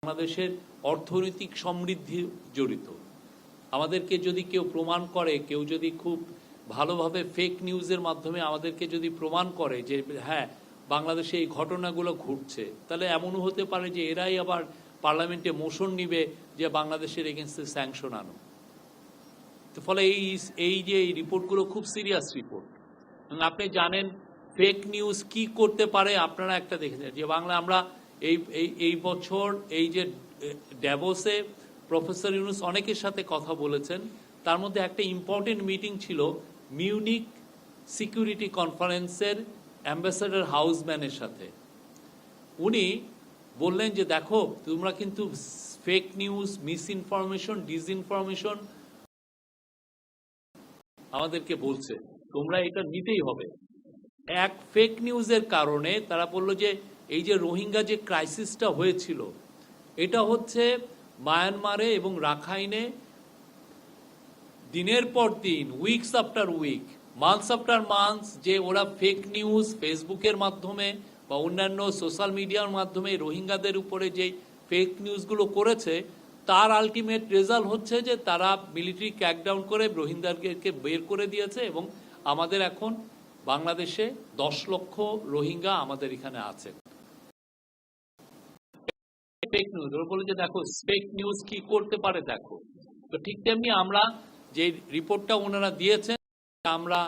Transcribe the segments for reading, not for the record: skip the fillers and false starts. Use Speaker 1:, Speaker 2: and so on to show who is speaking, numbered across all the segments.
Speaker 1: বাংলাদেশের অর্থনৈতিক সমৃদ্ধি জড়িত। আমাদেরকে যদি কেউ প্রমাণ করে, কেউ যদি খুব ভালোভাবে ফেক নিউজের মাধ্যমে আমাদেরকে যদি প্রমাণ করে যে হ্যাঁ বাংলাদেশে এই ঘটনাগুলো ঘটছে, তাহলে এমনও হতে পারে যে এরাই আবার পার্লামেন্টে মোশন নিবে যে বাংলাদেশের এগেনস্টে স্যাংশন আনো। তো ফলে এই যে এই রিপোর্টগুলো খুব সিরিয়াস রিপোর্ট। আপনি জানেন ফেক নিউজ কি করতে পারে, আপনারা একটা দেখেছেন যে আমরা এই বছর এই যে ড্যাভোসে প্রফেসর ইউনুস অনেকের সাথে কথা বলেছেন, তার মধ্যে একটা ইম্পর্টেন্ট মিটিং ছিল মিউনিক সিকিউরিটি কনফারেন্সের অ্যাম্বাসেডর হাউসম্যানের সাথে। উনি বললেন যে দেখো তোমরা কিন্তু fake news, miss information, disinformation আমাদেরকে বলছে, তোমরা এটা নিতেই হবে। এক ফেক নিউজের কারণে তারা বলল যে এই যে রোহিঙ্গা যে ক্রাইসিসটা হয়েছিল, এটা হচ্ছে মায়ানমারে এবং রাখাইনে দিনের পর দিন, weeks after week, months after months, যে ওরা ফেক নিউজ ফেসবুকের মাধ্যমে বা অন্যান্য সোশ্যাল মিডিয়ার মাধ্যমে রোহিঙ্গাদের উপরে যে ফেক নিউজগুলো করেছে, তার আলটিমেট রেজাল্ট হচ্ছে যে তারা মিলিটারি ক্র্যাকডাউন করে রোহিঙ্গাদেরকে বের করে দিয়েছে এবং আমাদের এখন বাংলাদেশে 10 লক্ষ রোহিঙ্গা আমাদের এখানে আছে। ফেক নিউজ ওরা বলে যে দেখো ফেক নিউজ কি করতে পারে দেখো। তো ঠিক তেমনি আমরা যে রিপোর্টটা ওনারা দিয়েছেন আমরা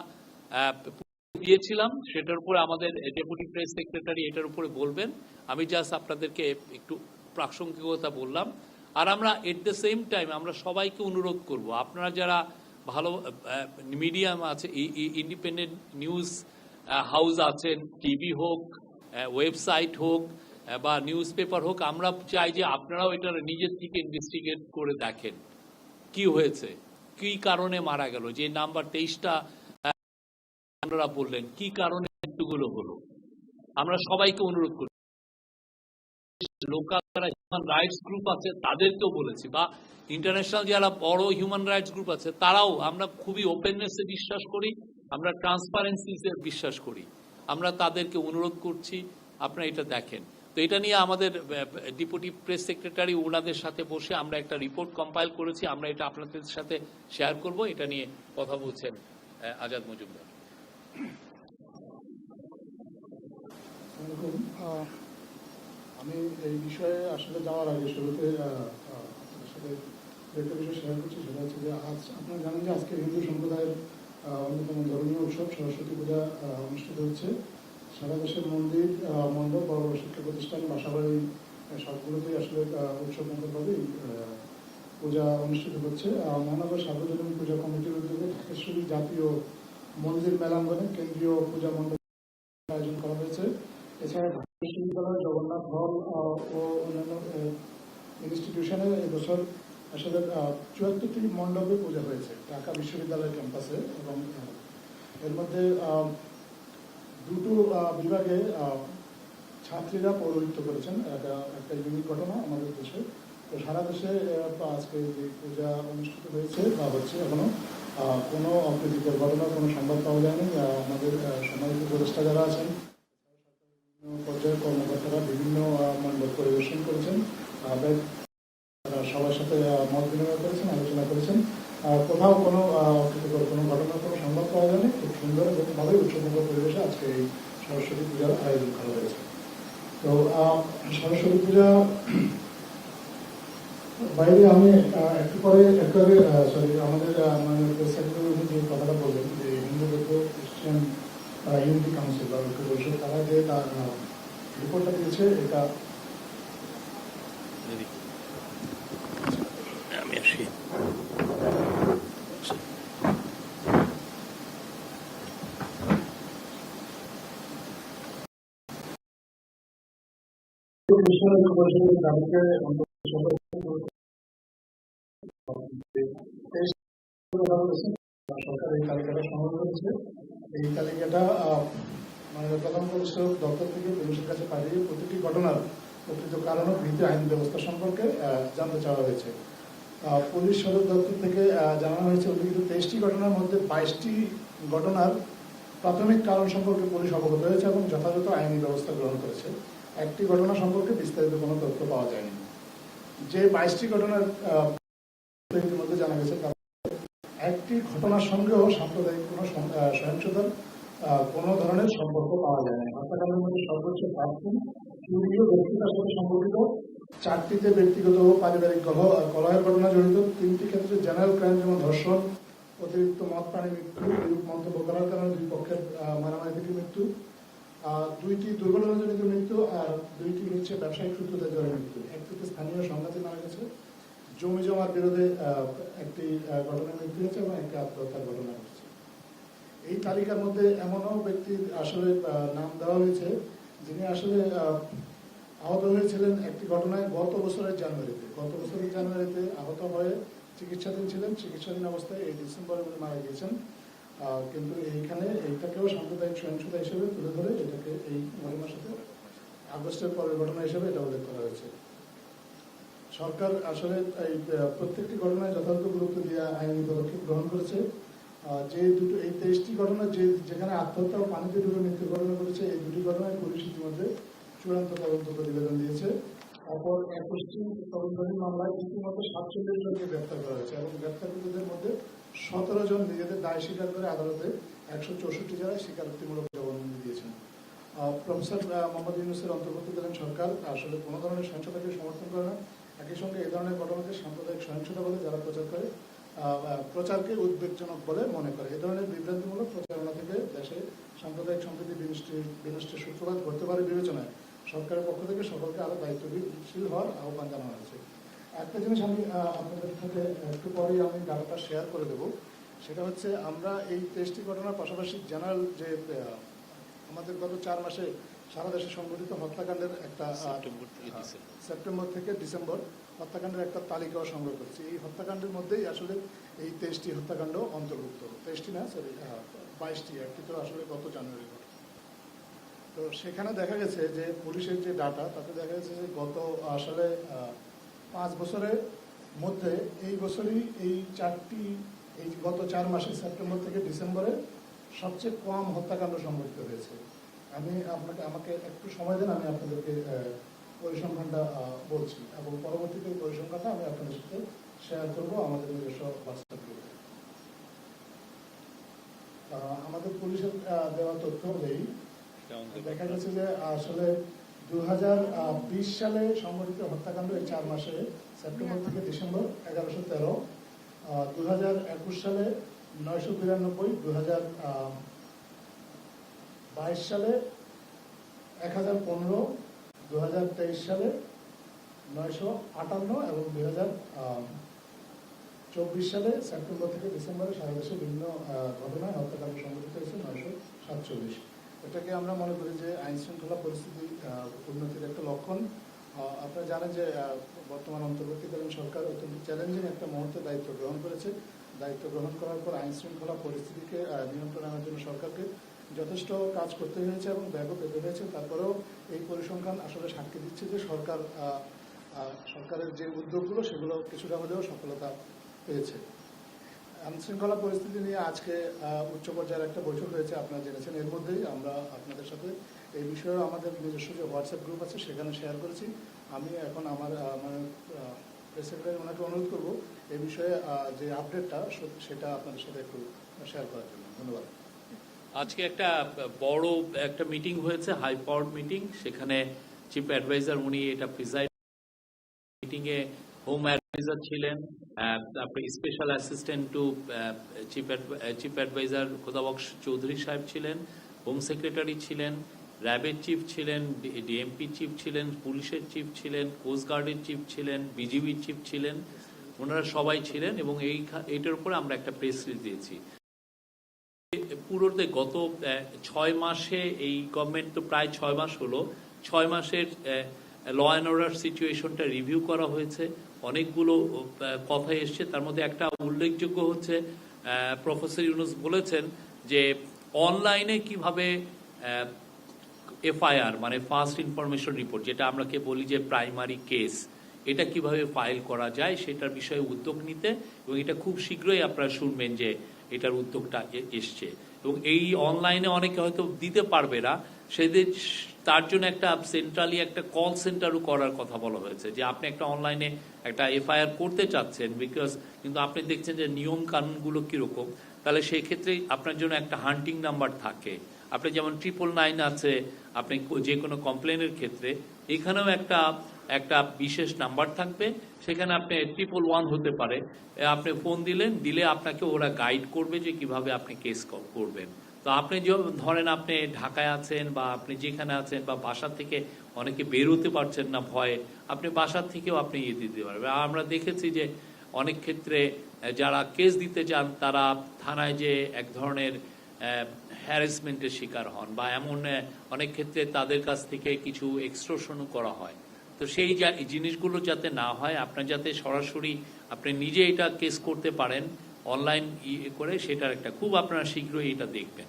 Speaker 1: দিয়েছিলাম, সেটার উপরে আমাদের ডেপুটি প্রেস সেক্রেটারি এটার উপরে বলবেন। আমি জাস্ট আপনাদেরকে একটু প্রাসঙ্গিকতা বললাম। আর আমরা এট দ্য সেম টাইম আমরা সবাইকে অনুরোধ করব, আপনারা যারা ভালো মিডিয়াম আছে, ইন্ডিপেন্ডেন্ট নিউজ হাউস আছেন, টিভি হোক, ওয়েবসাইট হোক বা নিউজ পেপার হোক, আমরা চাই যে আপনারাও এটা নিজের থেকে ইনভেস্টিগেট করে দেখেন কি হয়েছে, কি কারণে মারা গেল। যে নাম্বার 23টা আপনারা বললেন কি কারণে মৃত্যুগুলো হলো, আমরা সবাইকে অনুরোধ করি। লোকাল যারা হিউম্যান রাইটস গ্রুপ আছে তাদেরকেও বলেছি, বা ইন্টারন্যাশনাল যারা বড় হিউম্যান রাইটস গ্রুপ আছে তারাও, আমরা খুবই ওপেননেসে বিশ্বাস করি, আমরা ট্রান্সপারেন্সিতে বিশ্বাস করি, আমরা তাদেরকে অনুরোধ করছি আপনারা এটা দেখেন। তো এটা নিয়ে আমাদের ডেপুটি প্রেস সেক্রেটারি ওনাদের সাথে বসে আমরা একটা রিপোর্ট কম্পাইল করেছি, আমরা এটা আপনাদের সাথে শেয়ার করব। এটা নিয়ে কথা বলছেন আজাদ মজুমদার।
Speaker 2: আমি এই বিষয়ে আসলে যাওয়ার আগে শুরুতে আপনাদের সাথে একটা বিষয় শেয়ার করছি, সেটা হচ্ছে যে আজ আপনারা জানেন যে আজকে হিন্দু সম্প্রদায়ের অন্যতম ধর্মীয় উৎসব সরস্বতী পূজা অনুষ্ঠিত হচ্ছে। সারা দেশের মন্দির, মণ্ডপ, বড় বড় শিক্ষা প্রতিষ্ঠান, বাসাবাড়ি সবগুলোতেই আসলে উৎসবমুখরভাবেই পূজা অনুষ্ঠিত হচ্ছে। মহানগর সার্বজনীন পূজা কমিটির উদ্যোগে ঢাকেশ্বরী জাতীয় মন্দির মেলাঙ্গনে কেন্দ্রীয় পূজা মণ্ডপ আয়োজন করা হয়েছে। এছাড়া ঢাকা বিশ্ববিদ্যালয়, জগন্নাথ হল ও অন্যান্য ইনস্টিটিউশনে এবছর আসলে 74টি মণ্ডপে পূজা হয়েছে ঢাকা বিশ্ববিদ্যালয় ক্যাম্পাসে। এবং এর মধ্যে দুটো বিভাগে ছাত্রীরা পৌরোহিত্য করেছেন। একটা ইউনিক ঘটনা আমাদের দেশে। তো সারা দেশে আজকে যে পূজা অনুষ্ঠিত হয়েছে বা হচ্ছে, এখনো কোনো অপ্রীতিকর ঘটনা, কোনো সংবাদ পাওয়া যায়নি। আমাদের সম্মানিত উপদেষ্টা যারা আছেন, পর্যায়ের কর্মকর্তারা বিভিন্ন মণ্ডপ পরিবেশন করেছেন, সবার সাথে মত বিনিময় করেছেন, আলোচনা করেছেন। কোথাও কোনো অপ্রীতিকর কোনো ঘটনার কোনো সংবাদ পাওয়া যায়নি। খুব সুন্দর এবং ভালোই উৎসবমুখর পরিবেশে আজকে এই সরস্বতী পূজার আয়োজন করা হয়েছে। তো সরস্বতী পূজা বাইরে আমি একটু আমাদের প্রেস সেক্রেটারি যে কথাটা বললেন যে হিন্দু বৌদ্ধ খ্রিস্টান ইউনিটি কাউন্সিল বা ঐক্য পরিষদ, তারা যে তার রিপোর্টটা দিয়েছে, এটা
Speaker 1: আমি আসি
Speaker 2: সরকার এই তালিকাটা সংগ্রহ করেছে। এই তালিকাটা মাননীয় প্রধান পরিচালক দপ্তর থেকে পুলিশের কাছে পাঠিয়ে প্রতিটি ঘটনার প্রকৃত কারণ ও ভিত্তি আইন ব্যবস্থা সম্পর্কে জানতে চাওয়া হয়েছে। পুলিশ সদর দপ্তর থেকে জানানো হয়েছে উল্লিখিত 23টি ঘটনার মধ্যে 22টি ঘটনার প্রাথমিক কারণ সম্পর্কে পুলিশ অবগত হয়েছে এবং যথাযথ আইনি ব্যবস্থা গ্রহণ করেছে। একটি ঘটনা সম্পর্কে বিস্তারিত কোনো তথ্য পাওয়া যায়নি। যে 22টি ঘটনার মধ্যে জানা গেছে তার একটি ঘটনার সঙ্গেও সাম্প্রদায়িক কোনো সহিংসতার কোনো ধরনের সম্পর্ক পাওয়া যায় না। হত্যাকাণ্ডের মধ্যে সর্বোচ্চ 5টি চুরি ও ব্যক্তিগত সাথে সম্পর্কিত, 4টিতে ব্যক্তিগত ও পারিবারিক কলহের ঘটনা জড়িত, 3টি ক্ষেত্রে জেনারেল ক্রাইম যেমন ধর্ষণ, অতিরিক্ত মদ পানি মৃত্যু, বিরূপ মন্তব্য করার কারণে দুই পক্ষের মারামারি থেকে মৃত্যু, 2টি দুর্ঘটনাজনিত মৃত্যু, আর 2টি হচ্ছে ব্যবসায়িক সূত্রতে জড়িত মৃত্যু। একটিতে স্থানীয় সংঘাতে মারা গেছে, জমি জমার বিরোধে একটি ঘটনায় মৃত্যু হয়েছে এবং একটি আত্মহত্যার ঘটনা ঘটেছে। এই তালিকার মধ্যে এমনও ব্যক্তির আসলে নাম দেওয়া হয়েছে যিনি আসলে আহত হয়েছিলেন একটি ঘটনায় গত বছরের জানুয়ারিতে আহত হয়ে চিকিৎসাধীন ছিলেন। চিকিৎসাধীন অবস্থায় এই ডিসেম্বরে উনি মারা গিয়েছেন। কিন্তু এইখানে এইটাকেও সাম্প্রদায়িক সহিংসতা হিসেবে তুলে ধরে এটাকে এই ঘটনার সাথে আগস্টের পরের ঘটনা হিসেবে এটা উল্লেখ করা হয়েছে। সরকার আসলে এই প্রত্যেকটি ঘটনায় যথাযথ গুরুত্ব দিয়ে আইনি পদক্ষেপ গ্রহণ করেছে। যে দুটো এই 23টি ঘটনা যেখানে আত্মহত্যা ও পানিতে ডুবে মৃত্যুর ঘটনা ঘটেছে, এই দুটি ঘটনায় পুলিশ ইতিমধ্যে চূড়ান্ত তদন্ত প্রতিবেদন দিয়েছে। অপর 21টি তদন্তকারী মামলায় ইতিমধ্যে 47 জনকে গ্রেপ্তার করা হয়েছে এবং গ্রেপ্তারকৃতদের মধ্যে 17 জন নিজেদের দায় স্বীকার করে আদালতে 164 জেলায় স্বীকারোক্তিমূলক জবানবন্দি দিয়েছেন। প্রফেসর মোহাম্মদ ইউনূসের অন্তর্বর্তীকালীন সরকার আসলে কোনো ধরনের সহিংসতাকে সমর্থন করে না। একই সঙ্গে এই ধরনের ঘটনাকে সাম্প্রদায়িক সহিংসতা বলে যারা প্রচার করে, প্রচারকে উদ্বেগজনক বলে মনে করে। এই ধরনের বিভ্রান্তিমূলক প্রচারণা থেকে দেশে সাম্প্রদায়িক সম্প্রীতি বিনষ্টের সূত্রপাত ঘটতে পারে বিবেচনায় সরকারের পক্ষ থেকে সকলকে আরো দায়িত্বশীল হওয়ার আহ্বান জানানো হয়েছে। একটা জিনিস আমি আপনাদের সাথে একটু পরেই আমি ডাটাটা শেয়ার করে দেবো, সেটা হচ্ছে আমরা এই 23টি ঘটনার পাশাপাশি জেনারেল যে আমাদের গত 4 মাসে সারা দেশে সংঘটিত হত্যাকাণ্ডের একটা সেপ্টেম্বর থেকে ডিসেম্বর হত্যাকাণ্ডের একটা তালিকাও সংগ্রহ করেছি। এই হত্যাকাণ্ডের মধ্যেই আসলে এই 23টি হত্যাকাণ্ড অন্তর্ভুক্ত। 23টি না, সরি 22টি, একটি তো আসলে গত জানুয়ারি। তো সেখানে দেখা গেছে যে পুলিশের যে ডাটা তাতে দেখা গেছে যে গত আসলে 5 বছরের মধ্যে এই বছরই এই গত 4 মাসে সেপ্টেম্বর থেকে ডিসেম্বরে সবচেয়ে কম হত্যাকাণ্ড সংঘটিত হয়েছে। আমাকে একটু সময় দেন, আমি আপনাদেরকে পরিসংখ্যানটা বলছি এবং পরবর্তীতে পরিসংখ্যানটা আমি আপনাদের সাথে শেয়ার করবো আমাদের নিজস্ব হোয়াটসঅ্যাপ গ্রুপে। আমাদের পুলিশের দেওয়া তথ্য অনুযায়ী দেখা গেছে যে আসলে 2020 সালে সংঘটিত হত্যাকাণ্ড এই 4 মাসে সেপ্টেম্বর থেকে ডিসেম্বর 1113, 2021 সালে 992, 2022 সালে 1015, 2023 সালে 958 এবং 2024 সালে সেপ্টেম্বর থেকে ডিসেম্বরে সারা দেশে বিভিন্ন ঘটনায় হত্যাকাণ্ড সংঘটিত হয়েছে 947। এটাকে আমরা মনে করি যে আইন শৃঙ্খলা পরিস্থিতি উন্নতির একটা লক্ষণ। আপনারা জানেন যে বর্তমান অন্তর্বর্তীকালীন সরকার অত্যন্ত চ্যালেঞ্জিং একটা মুহূর্তে দায়িত্ব গ্রহণ করেছে। দায়িত্ব গ্রহণ করার পর আইন শৃঙ্খলা পরিস্থিতিকে নিয়ন্ত্রণ আনার জন্য সরকারকে যথেষ্ট কাজ করতে হয়েছে এবং ব্যাপক পেতে হয়েছে। তারপরেও এই পরিসংখ্যান আসলে সাক্ষী দিচ্ছে যে সরকারের যে উদ্যোগগুলো সেগুলো কিছুটা হলেও সফলতা পেয়েছে। আইন শৃঙ্খলা পরিস্থিতি নিয়ে আজকে উচ্চ পর্যায়ের একটা বৈঠক হয়েছে, আপনারা জেনেছেন। এর মধ্যেই আমরা আপনাদের সাথে এই বিষয়ে আমাদের নিজস্ব যে হোয়াটসঅ্যাপ গ্রুপ আছে সেখানে শেয়ার করেছি। আমি এখন আমার প্রেস সেক্রেটারি ওনাকে অনুরোধ করবো এই বিষয়ে যে আপডেটটা সেটা আপনাদের সাথে একটু শেয়ার করার জন্য। ধন্যবাদ।
Speaker 1: আজকে একটা বড় একটা মিটিং হয়েছে, হাই পাওয়ার মিটিং। সেখানে চিফ অ্যাডভাইজার উনি এটা প্রিজাইড, মিটিংয়ে হোম অ্যাডভাইজার ছিলেন, তারপরে special assistant to chief adviser Khodabux Chowdhury সাহেব ছিলেন, হোম সেক্রেটারি ছিলেন, র্যাবের চিফ ছিলেন, ডিএমপি চিফ ছিলেন, পুলিশের চিফ ছিলেন, কোস্টগার্ডের চিফ ছিলেন, বিজিবির চিফ ছিলেন। ওনারা সবাই ছিলেন এবং এইটার উপরে আমরা একটা প্রেস রিলিজ দিয়েছি। পুরোতে গত 6 মাসে এই গভর্নমেন্ট তো প্রায় 6 মাস হলো, 6 মাসের ল অ্যান্ড অর্ডার সিচুয়েশনটা রিভিউ করা হয়েছে। অনেকগুলো কথা এসছে, তার মধ্যে একটা উল্লেখযোগ্য হচ্ছে প্রফেসর ইউনূস বলেছেন যে অনলাইনে কিভাবে এফআইআর মানে ফার্স্ট ইনফরমেশন রিপোর্ট, যেটা আমরাকে বলি যে প্রাইমারি কেস, এটা কিভাবে ফাইল করা যায় সেটার বিষয়ে উদ্যোগ নিতে, এবং এটা খুব শীঘ্রই আপনারা শুনবেন যে এটার উদ্যোগটা এসছে। এবং এই অনলাইনে অনেকে হয়তো দিতে পারবে না, সেদের তার জন্য একটা সেন্ট্রালি একটা কল সেন্টারও করার কথা বলা হয়েছে, যে আপনি একটা অনলাইনে একটা এফআইআর করতে চাচ্ছেন, বিকজ কিন্তু আপনি দেখছেন যে নিয়ম কানুনগুলো কীরকম, তাহলে সেই ক্ষেত্রে আপনার জন্য একটা হান্টিং নাম্বার থাকে। আপনি যেমন 999 আছে, আপনি যে কোনো কমপ্লেনের ক্ষেত্রে এখানেও একটা বিশেষ নাম্বার থাকবে, সেখানে আপনি 111 হতে পারে, আপনি ফোন দিলে আপনাকে ওরা গাইড করবে যে কিভাবে আপনি কেস করবেন। তো আপনি ধরেন আপনি ঢাকায় আছেন বা আপনি যেখানে আছেন বা বাসা থেকে অনেকে বেরোতে পারছেন না ভয়ে, আপনি বাসার থেকেও আপনি দিতে পারবেন। আমরা দেখেছি যে অনেক ক্ষেত্রে যারা কেস দিতে চান তারা থানায় যে এক ধরনের হ্যারাসমেন্টের শিকার হন, বা এমন অনেক ক্ষেত্রে তাদের কাছ থেকে কিছু এক্সটর্শনও করা হয়। তো সেই জিনিসগুলো যাতে না হয়, আপনার যাতে সরাসরি আপনি নিজে এটা কেস করতে পারেন অনলাইন করে, সেটার একটা খুব আপনারা শীঘ্রই এটা দেখবেন।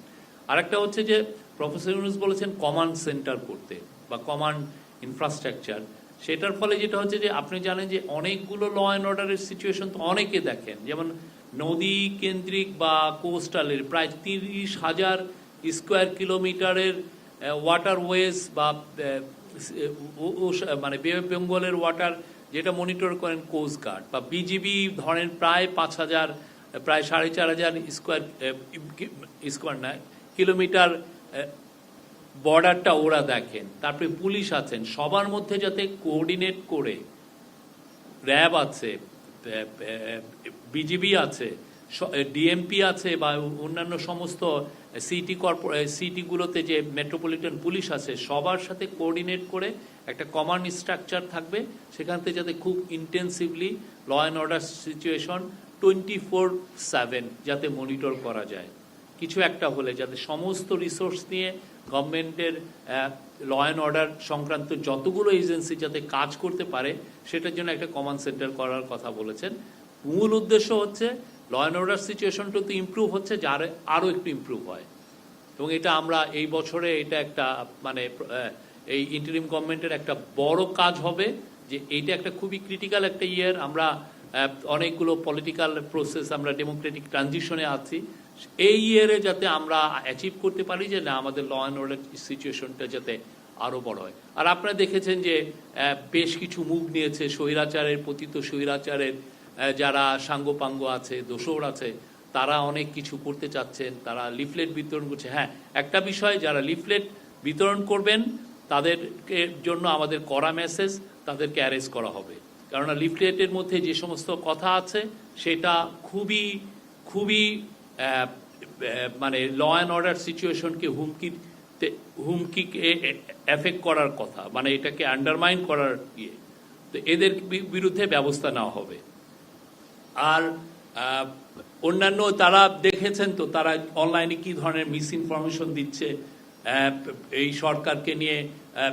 Speaker 1: আরেকটা হচ্ছে যে প্রফেসর ইউনূস বলেছেন কমান্ড সেন্টার করতে বা কমান্ড ইনফ্রাস্ট্রাকচার। সেটার ফলে যেটা হচ্ছে যে আপনি জানেন যে অনেকগুলো ল অ্যান্ড অর্ডারের সিচুয়েশন তো অনেকে দেখেন, যেমন নদী কেন্দ্রিক বা কোস্টালের প্রায় 30,000 স্কোয়ার কিলোমিটারের ওয়াটারওয়েজ বা মানে বে অফ বেঙ্গলের ওয়াটার যেটা মনিটর করেন কোস্ট গার্ড বা বিজিবি, ধরেন প্রায় 5,000 প্রায় 4,500 স্কোয়ার না কিলোমিটার বর্ডারটা ওরা দেখেন। তারপরে পুলিশ আছেন, সবার মধ্যে যাতে কোঅর্ডিনেট করে, র্যাব আছে, বিজিবি আছে, ডিএমপি আছে বা অন্যান্য সমস্ত সিটিগুলোতে যে মেট্রোপলিটন পুলিশ আছে, সবার সাথে কোঅর্ডিনেট করে একটা কমান্ড স্ট্রাকচার থাকবে, সেখান থেকে যাতে খুব intensively law and order situation 24/7 যাতে মনিটর করা যায়। কিছু একটা হলে যাতে সমস্ত রিসোর্স নিয়ে গভর্নমেন্টের ল অ্যান্ড অর্ডার সংক্রান্ত যতগুলো এজেন্সি যাতে কাজ করতে পারে, সেটার জন্য একটা কমান্ড সেন্টার করার কথা বলেছেন। মূল উদ্দেশ্য হচ্ছে ল অ্যান্ড অর্ডার সিচুয়েশনটা তো ইমপ্রুভ হচ্ছে, যার আরও একটু ইমপ্রুভ হয়। এবং এটা আমরা এই বছরে এটা একটা মানে এই ইন্টারিম গভর্নমেন্টের একটা বড় কাজ হবে, যে এইটা একটা খুবই ক্রিটিক্যাল একটা ইয়ার। আমরা অনেকগুলো পলিটিক্যাল প্রসেস, আমরা ডেমোক্রেটিক ট্রানজিশনে আছি, এই ইয়ারে যাতে আমরা অ্যাচিভ করতে পারি যে না, আমাদের ল অ্যান্ড অর্ডার সিচুয়েশনটা যাতে আরও বড় হয়। আর আপনারা দেখেছেন যে বেশ কিছু মুভ নিয়েছে স্বৈরাচারের, পতিত স্বৈরাচারের যারা সাঙ্গপাঙ্গ আছে, দোসর আছে, তারা অনেক কিছু করতে চাচ্ছেন, তারা লিফলেট বিতরণ করছে। হ্যাঁ, একটা বিষয়, যারা লিফলেট বিতরণ করবেন তাদেরকে জন্য আমাদের কড়া মেসেজ, তাদেরকে অ্যারেস্ট করা হবে। কেননা লিফলেটের মধ্যে যে সমস্ত কথা আছে সেটা খুবই খুবই মানে ল অ্যান্ড অর্ডার সিচুয়েশনকে হুমকি এফেক্ট করার কথা, মানে এটাকে আন্ডারমাইন করার ইয়ে। তো এদের বিরুদ্ধে ব্যবস্থা নেওয়া হবে। আর অন্যান্য তারা দেখেছেন তো, তারা অনলাইনে কি ধরনের মিস ইনফরমেশন দিচ্ছে, এই সরকারকে নিয়ে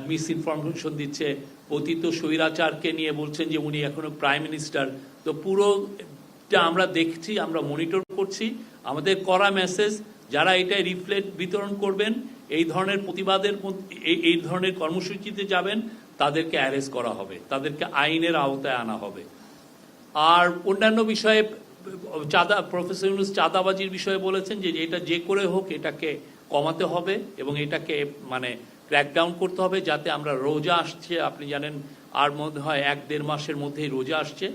Speaker 1: মিস ইনফরমেশন দিচ্ছে, পতিত স্বৈরাচারকে নিয়ে বলছেন যে উনি এখনো প্রাইম মিনিস্টার। তো পুরোটা আমরা দেখছি, আমরা মনিটর করছি। আমাদের করা মেসেজ, যারা এটা রিফ্লেট বিতরণ করবেন, এই ধরনের প্রতিবাদের এই ধরনের কর্মসূচিতে যাবেন, তাদেরকে অ্যারেস্ট করা হবে, তাদেরকে আইনের আওতায় আনা হবে। আর অন্যান্য বিষয়ে প্রফেসর ইউনূস চাঁদাবাজির বিষয়ে বলেছেন যে এটা যে করে হোক এটাকে কমাতে হবে এবং এটাকে মানে ক্র্যাকডাউন করতে হবে, যাতে আমরা রোজা আসছে, আপনি জানেন আর মনে হয় 1-1.5 মাসের মধ্যেই রোজা আসছে।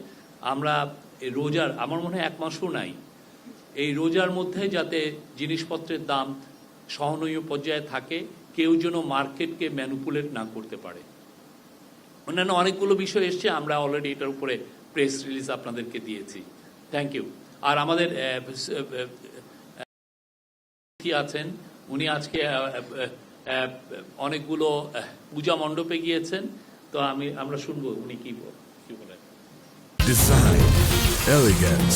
Speaker 1: আমরা রোজার আমার মনে হয় 1 মাসও নাই, এই রোজার মধ্যে যাতে জিনিসপত্রের দাম সহনীয় পর্যায়ে থাকে, কেউ যেন মার্কেটকে ম্যানিপুলেট না করতে পারে। অন্যান্য অনেকগুলো বিষয় এসছে, আমরা অলরেডি এটার উপরে প্রেস রিলিজ আপনাদেরকে দিয়েছি। Thank you. আর আমাদের আছেন, উনি আজকে অনেকগুলো পূজা মণ্ডপে গিয়েছেন, তো আমরা শুনবো উনি কি বলেন।
Speaker 3: ডিজাইন, এলিগেন্স,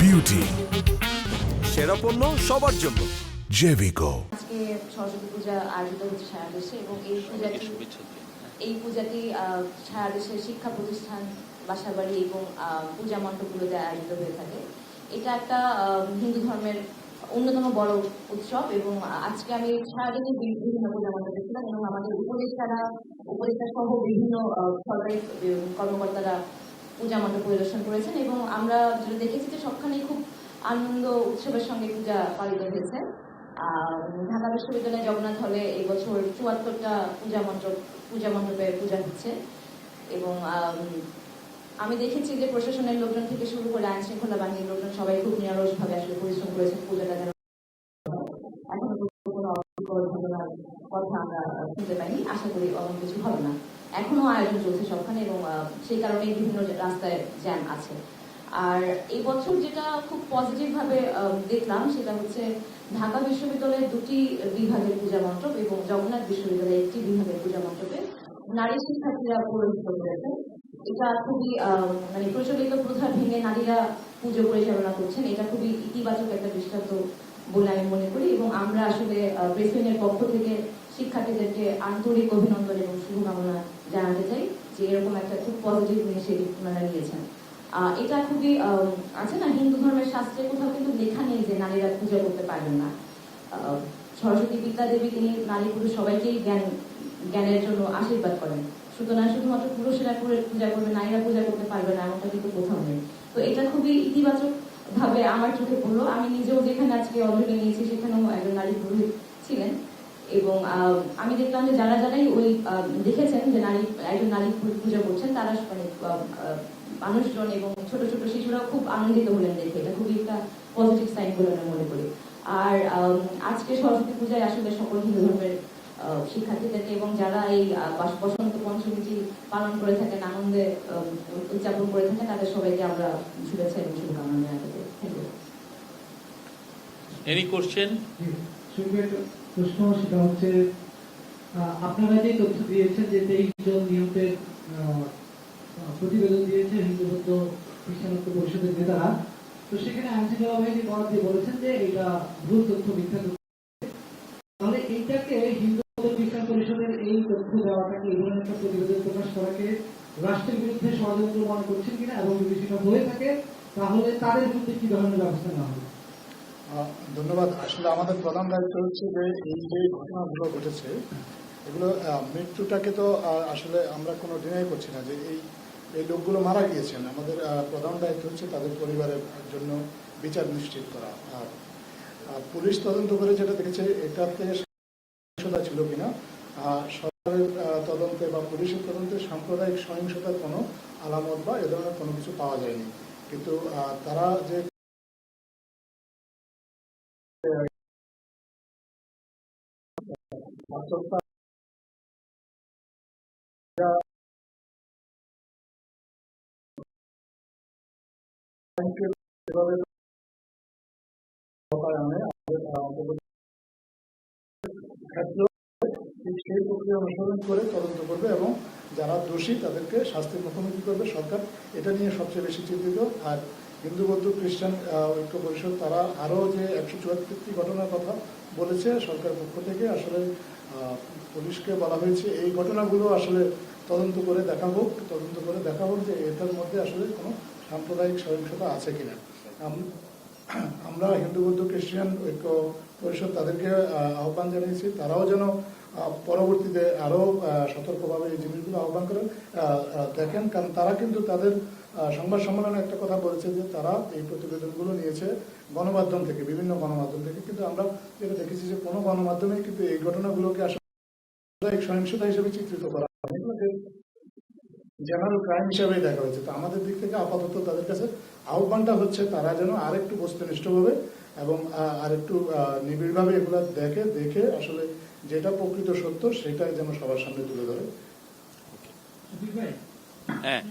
Speaker 3: বিউটি,
Speaker 4: সেরা পণ্য সবার জন্য
Speaker 3: জেভিকো।
Speaker 5: আজকে সরস্বতী পূজা আয়োজিত হচ্ছে সারা দেশে এবং এই পূজাটি সারা দেশের শিক্ষা প্রতিষ্ঠান, বাসাবাড়ি এবং পূজা মণ্ডপগুলোতে আয়োজিত হয়ে থাকে। এটা একটা হিন্দু ধর্মের অন্যতম বড় উৎসব এবং আজকে আমি সারা দেশে বিভিন্ন পূজা মণ্ডপে ছিলাম এবং আমাদের উপদেষ্টা সহ বিভিন্ন সরকারি কর্মকর্তারা পূজা মণ্ডপ পরিদর্শন করেছেন এবং আমরা যেটা দেখেছি যে সবখানেই খুব আনন্দ উৎসবের সঙ্গে পূজা পালিত হয়েছে। ঢাকা বিশ্ববিদ্যালয় জগন্নাথ হলে এবছর ৭৪টা পূজা মণ্ডপে পূজা হচ্ছে এবং আমি দেখেছি যে প্রশাসনের লোকজন থেকে শুরু করে আইন শৃঙ্খলা বাহিনীর লোকজন সবাই খুব নিরলসভাবে আসলে পরিশ্রম করেছেন পূজাটা যেন এখন কোনো ঘটনার কথা আমরা শুনতে পাইনি। আশা করি অনেক কিছু হবে না। এখনো আয়োজন চলছে সবখানে এবং সেই কারণে বিভিন্ন রাস্তায় জ্যাম আছে। আর এই বছর যেটা খুব পজিটিভ ভাবে দেখলাম সেটা হচ্ছে ঢাকা বিশ্ববিদ্যালয়ের 2টি বিভাগের পূজা মণ্ডপ এবং জগন্নাথ বিশ্ববিদ্যালয়ের 1টি বিভাগের পূজা মণ্ডপে নারী শিক্ষার্থীরা পৌরোহিত্য করেছে। এটা খুবই মানে প্রচলিত প্রথা ভেঙে নারীরা পুজো পরিচালনা করছেন। এটা খুবই ইতিবাচক একটা দৃষ্টান্ত বলে আমি মনে করি এবং আমরা আসলে প্রেসিডেন্টের পক্ষ থেকে শিক্ষার্থীদেরকে আন্তরিক অভিনন্দন এবং শুভকামনা জানাতে চাই যে এরকম একটা খুব পজিটিভ ইনিশিয়েটিভ আপনারা নিয়েছেন। এটা খুবই আছে না, হিন্দু ধর্মের শাস্ত্রে কোথাও কিন্তু লেখা নেই যে নারীরা পূজা করতে পারবেন না। সরস্বতী বিদ্যা দেবী তিনি নারী পুরুষ সবাইকেই জ্ঞানের জন্য আশীর্বাদ করেন। সুতরাং শুধুমাত্র পুরুষেরা পূজা করবে, নারীরা পূজা করতে পারবে না এমনটা কিন্তু কোথাও নেই। তো এটা খুবই ইতিবাচক ভাবে আমার চোখে পড়লো। আমি নিজেও যেখানে আজকে অঞ্জলি নিয়েছি সেখানেও একজন নারী পুরোহিত ছিলেন এবং আমি দেখলাম যে যারাই ওই দেখেছেন যে একজন নারী পূজা করছেন তারা মানে মানুষজন এবং ছোট ছোট শিশুরাও খুব আনন্দিত হলেন দেখে। এটা খুবই একটা পজিটিভ সাইন বলে আমি মনে করি। আর আজকে সরস্বতী পূজায় আসলে সকল হিন্দু ধর্মের শিক্ষার্থীদেরকে এবং যারা এই বসন্ত পঞ্চমীটি পালন করে থাকেন, আনন্দে উদযাপন করে থাকেন, তাদের সবাইকে আমরা শুভেচ্ছা এবং শুভকামনা জানাতে চাই। Thank you.
Speaker 1: Any question?
Speaker 6: প্রশ্ন সেটা হচ্ছে আপনারা যে তথ্য দিয়েছেন যে 23 জন নিহতের প্রতিবেদন দিয়েছে হিন্দু বৌদ্ধ খ্রিস্টান ঐক্য পরিষদের নেতারা, তো সেখানে আইনশৃঙ্খলা বাহিনী বরাদ দিয়ে বলেছেন যে এটা ভুল তথ্য, মিথ্যা তথ্য। তাহলে এইটাকে হিন্দু বৌদ্ধ খ্রিস্টান পরিষদের এই তথ্য দেওয়াটাকে, এই ধরনের একটা প্রতিবেদন প্রকাশ করাকে রাষ্ট্রের বিরুদ্ধে ষড়যন্ত্র মনে করছেন কিনা, এবং যদি সেটা হয়ে থাকে তাহলে তাদের বিরুদ্ধে কি ধরনের ব্যবস্থা নেওয়া হবে?
Speaker 2: ধন্যবাদ। আসলে আমাদের প্রধান দায়িত্ব হচ্ছে যে এই যে ঘটনাগুলো ঘটেছে এগুলো মৃত্যুটাকে তো আসলে আমরা কোনো ডিনাই করছি না যে এই লোকগুলো মারা গিয়েছেন। আমাদের প্রধান দায়িত্ব হচ্ছে তাদের পরিবারের জন্য বিচার নিশ্চিত করা। আর পুলিশ তদন্ত করে যেটা দেখেছে এটাতে সহিংসতা ছিল কিনা, সরকারের তদন্তে বা পুলিশের তদন্তে সাম্প্রদায়িক সহিংসতার কোনো আলামত বা এ ধরনের কোনো কিছু পাওয়া যায়নি। কিন্তু তারা যে সেই প্রক্রিয়া অনুসরণ করে তদন্ত করবে এবং যারা দোষী তাদেরকে শাস্তির মুখোমুখি করবে সরকার। এটা নিয়ে সবচেয়ে বেশি চিন্তিত। আর হিন্দু বৌদ্ধ খ্রিস্টান ঐক্য পরিষদ তারা আরও যে 174টি ঘটনার কথা বলেছে সরকারের পক্ষ থেকে, আসলে পুলিশকে বলা হয়েছে এই ঘটনাগুলো আসলে তদন্ত করে দেখা হোক যে এটার মধ্যে আসলে কোনো সাম্প্রদায়িক সহিংসতা আছে কিনা। আমরা হিন্দু বৌদ্ধ খ্রিস্টান ঐক্য পরিষদ তাদেরকে আহ্বান জানিয়েছি তারাও যেন পরবর্তীতে আরও সতর্কভাবে এই জিনিসগুলো আহ্বান করে দেখেন। কারণ তারা কিন্তু তাদের সংবাদ সম্মেলনে একটা কথা বলেছে যে তারা এই প্রতিবেদনগুলো নিয়েছে গণমাধ্যম থেকে, বিভিন্ন গণমাধ্যম থেকে। কিন্তু আমরা যেটা দেখেছি যে কোনো গণমাধ্যমে কিন্তু এই ঘটনাগুলোকে আসলে সহিংসতা হিসেবে চিত্রিত করা হয়, এগুলোকে জেনারেল ক্রাইম হিসেবেই দেখা হয়েছে। তো আমাদের দিক থেকে আপাতত তাদের কাছে আহ্বানটা হচ্ছে তারা যেন আরেকটু বস্তুনিষ্ঠভাবে এবং আরেকটু নিবিড়ভাবে এগুলো দেখে আসলে যেটা প্রকৃত সত্য সেটা যেন সবার সামনে তুলে ধরে।
Speaker 1: হ্যাঁ,